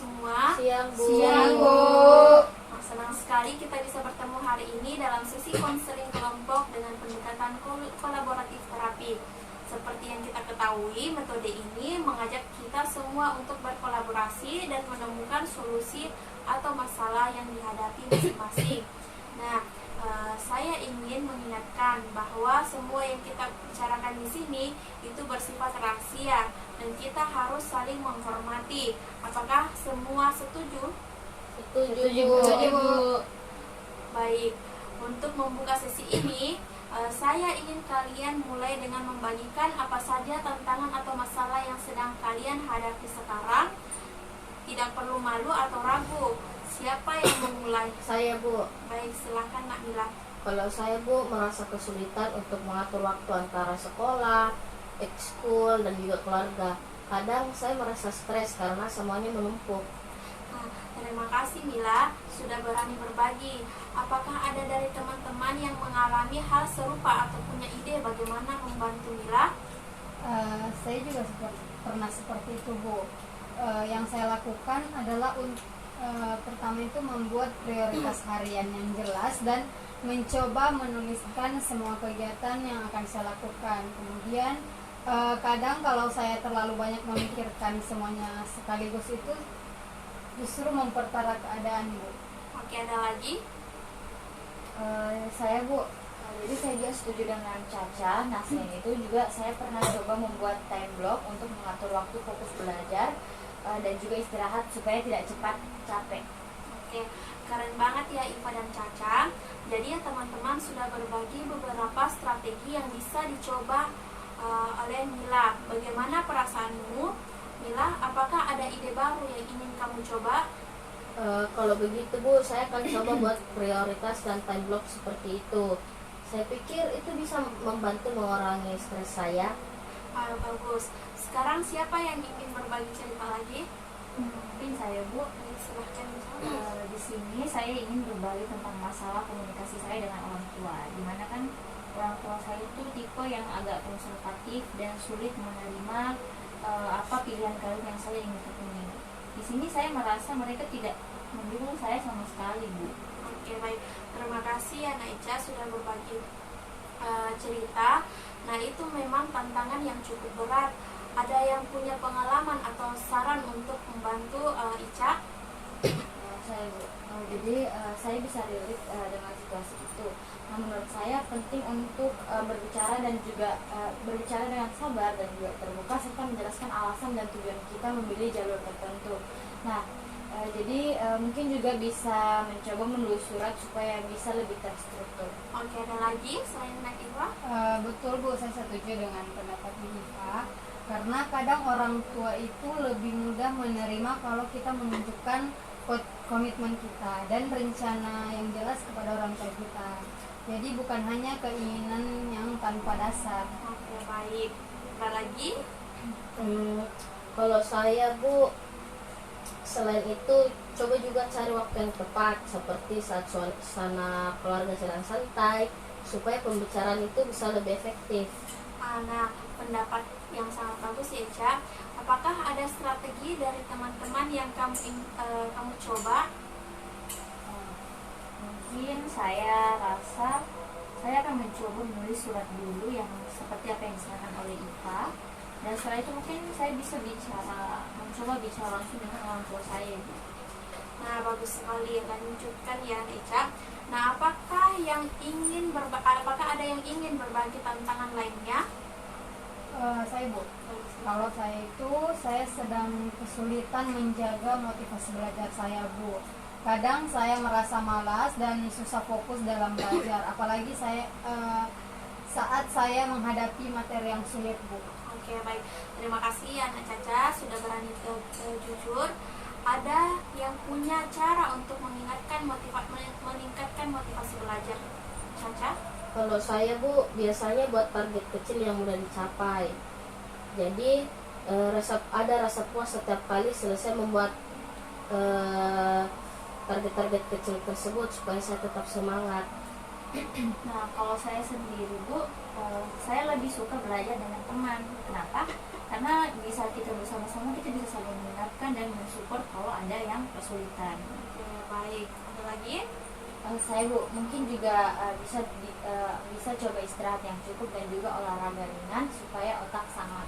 semua. Siang, Bu. Siang, Bu. Senang sekali kita bisa bertemu hari ini dalam sesi konseling kelompok dengan pendekatan kolaboratif terapi. Seperti yang kita ketahui, metode ini mengajak kita semua untuk berkolaborasi dan menemukan solusi atau masalah yang dihadapi masing-masing. Nah, saya ingin mengingatkan bahwa semua yang kita bicarakan di sini itu bersifat rahasia dan kita harus saling menghormati. Apakah semua setuju? Setuju, Bu. Baik, untuk membuka sesi ini, saya ingin kalian mulai dengan membagikan apa saja tantangan atau masalah yang sedang kalian hadapi sekarang. Tidak perlu malu atau ragu. Siapa yang memulai? Saya, Bu. Baik, silakan Nak Mila. Kalau saya, Bu, merasa kesulitan untuk mengatur waktu antara sekolah, ekskul, dan juga keluarga. Kadang saya merasa stres karena semuanya menumpuk. Terima kasih Mila sudah berani berbagi. Apakah ada dari teman-teman yang mengalami hal serupa atau punya ide bagaimana membantu Mila? Saya juga pernah seperti itu, Bu. Yang saya lakukan adalah pertama itu membuat prioritas harian yang jelas dan mencoba menuliskan semua kegiatan yang akan saya lakukan. Kemudian kadang kalau saya terlalu banyak memikirkan semuanya sekaligus itu justru memperparah keadaan, Bu. Oke, ada lagi? Saya, Bu, jadi saya juga setuju dengan Caca. Nah, selain itu juga saya pernah coba membuat time block untuk mengatur waktu fokus belajar dan juga istirahat supaya tidak cepat capek. Oke, keren banget ya Iva dan Caca. Jadi ya teman-teman sudah berbagi beberapa strategi yang bisa dicoba oleh Mila. Bagaimana perasaanmu, Mila? Apakah ada ide baru yang ingin kamu coba? Kalau begitu, Bu, saya akan coba buat prioritas dan time block seperti itu. Saya pikir itu bisa membantu mengurangi stres saya. Bagus. Sekarang siapa yang ingin berbagi cerita lagi? Mungkin saya, Bu. Silahkan. Di sini saya ingin berbagi tentang masalah komunikasi saya dengan orang tua. Dimana kan orang tua saya itu tipe yang agak konservatif dan sulit menerima apa pilihan karir yang saya ingin tekuni. Di sini saya merasa mereka tidak mendukung saya sama sekali, Bu. Oke, baik. Terima kasih ya Naica sudah berbagi cerita. Nah, itu memang tantangan yang cukup berat. Ada yang punya pengalaman atau saran untuk membantu Ica? Saya, Bu. Jadi saya bisa relate dengan situasi itu. Nah, menurut saya penting untuk berbicara dan juga berbicara dengan sabar dan juga terbuka serta menjelaskan alasan dan tujuan kita memilih jalur tertentu. Nah, jadi mungkin juga bisa mencoba menulis surat supaya bisa lebih terstruktur. Oke, ada lagi selain Nak Iva? Betul, Bu, saya setuju dengan pendapat Iva. Karena kadang orang tua itu lebih mudah menerima kalau kita menunjukkan komitmen kita dan rencana yang jelas kepada orang tua kita. Jadi bukan hanya keinginan yang tanpa dasar. Oke, baik. Ada lagi? Kalau saya, Bu, selain itu coba juga cari waktu yang tepat seperti saat suasana keluarga sedang santai supaya pembicaraan itu bisa lebih efektif. Nah, pendapat yang sangat bagus ya Ica. Apakah ada strategi dari teman-teman yang kamu coba? Mungkin saya rasa saya akan mencoba menulis surat dulu yang seperti apa yang disarankan oleh Iva. Dan setelah itu mungkin saya bisa mencoba bicara langsung dengan orang tua saya. Nah, bagus sekali lanjutkan ya Ica. Nah, apakah ada yang ingin berbagi tantangan lainnya? Saya, Bu, kalau saya sedang kesulitan menjaga motivasi belajar saya, Bu. Kadang saya merasa malas dan susah fokus dalam belajar, apalagi saat saya menghadapi materi yang sulit, Bu. Oke, baik. Terima kasih ya Nak Caca sudah berani jujur. Ada yang punya cara untuk meningkatkan motivasi belajar? Caca? Kalau saya, Bu, biasanya buat target kecil yang mudah dicapai. Jadi ada rasa puas setiap kali selesai membuat target-target kecil tersebut supaya saya tetap semangat. Nah, kalau saya sendiri, Bu, saya lebih suka belajar dengan teman. Kenapa? karena di saat kita bersama-sama kita bisa saling mengingatkan dan mensupport kalau ada yang kesulitan. Oke, baik. Ada lagi? Saya Bu, mungkin juga bisa coba istirahat yang cukup dan juga olahraga ringan supaya otak sangat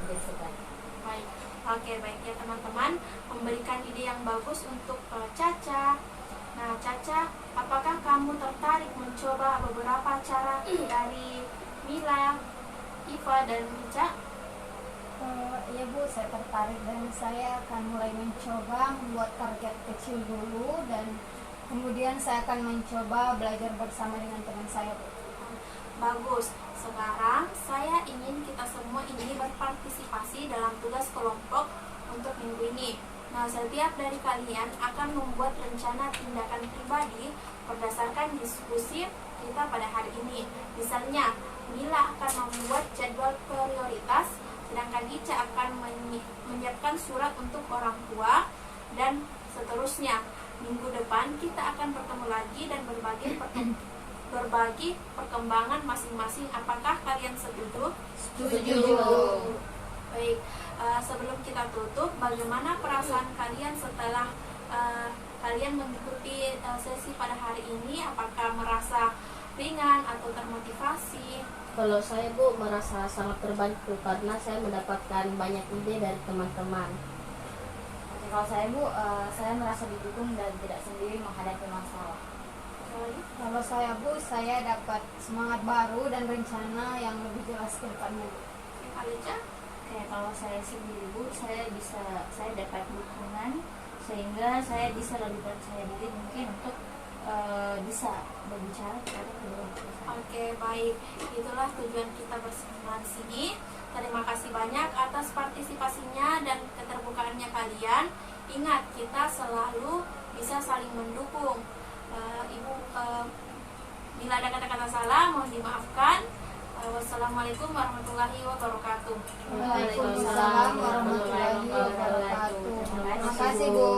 menjadi segar. Baik. Oke, baik ya teman-teman, memberikan ide yang bagus untuk Caca. Nah, Caca, apakah kamu tertarik mencoba beberapa cara dari Mila, Iva, dan Ica? Ya Bu, saya tertarik dan saya akan mulai mencoba membuat target kecil dulu dan kemudian saya akan mencoba belajar bersama dengan teman saya, Bu. Bagus. Sekarang saya ingin kita semua ini berpartisipasi dalam tugas kelompok untuk minggu ini. Nah, setiap dari kalian akan membuat rencana tindakan pribadi berdasarkan diskusi kita pada hari ini. Misalnya, Mila akan membuat jadwal prioritas, sedangkan Ica akan menyiapkan surat untuk orang tua, dan seterusnya. Minggu depan kita akan bertemu lagi dan berbagi perkembangan masing-masing. Apakah kalian setuju? Setuju. Baik, sebelum kita tutup, bagaimana perasaan kalian setelah kalian mengikuti sesi pada hari ini? Apakah merasa ringan atau termotivasi? Kalau saya Bu merasa sangat terbantu karena saya mendapatkan banyak ide dari teman-teman. Kalau saya Bu, saya merasa didukung dan tidak sendiri menghadapi masalah. Kalau saya Bu, saya dapat semangat baru dan rencana yang lebih jelas ke depannya, Bu. Ica? Kayak kalau saya sendiri Bu, saya dapat dukungan sehingga saya bisa lebih percaya diri mungkin untuk bisa berbicara kepada kedua orang tua saya. Oke, baik. Itulah tujuan kita bersama di sini. Terima kasih banyak atas partisipasinya dan keterbukaannya kalian. Ingat, kita selalu bisa saling mendukung. Ibu, bila ada kata-kata salah, mohon dimaafkan. Wassalamualaikum warahmatullahi wabarakatuh. Waalaikumsalam warahmatullahi wabarakatuh. Terima kasih Bu.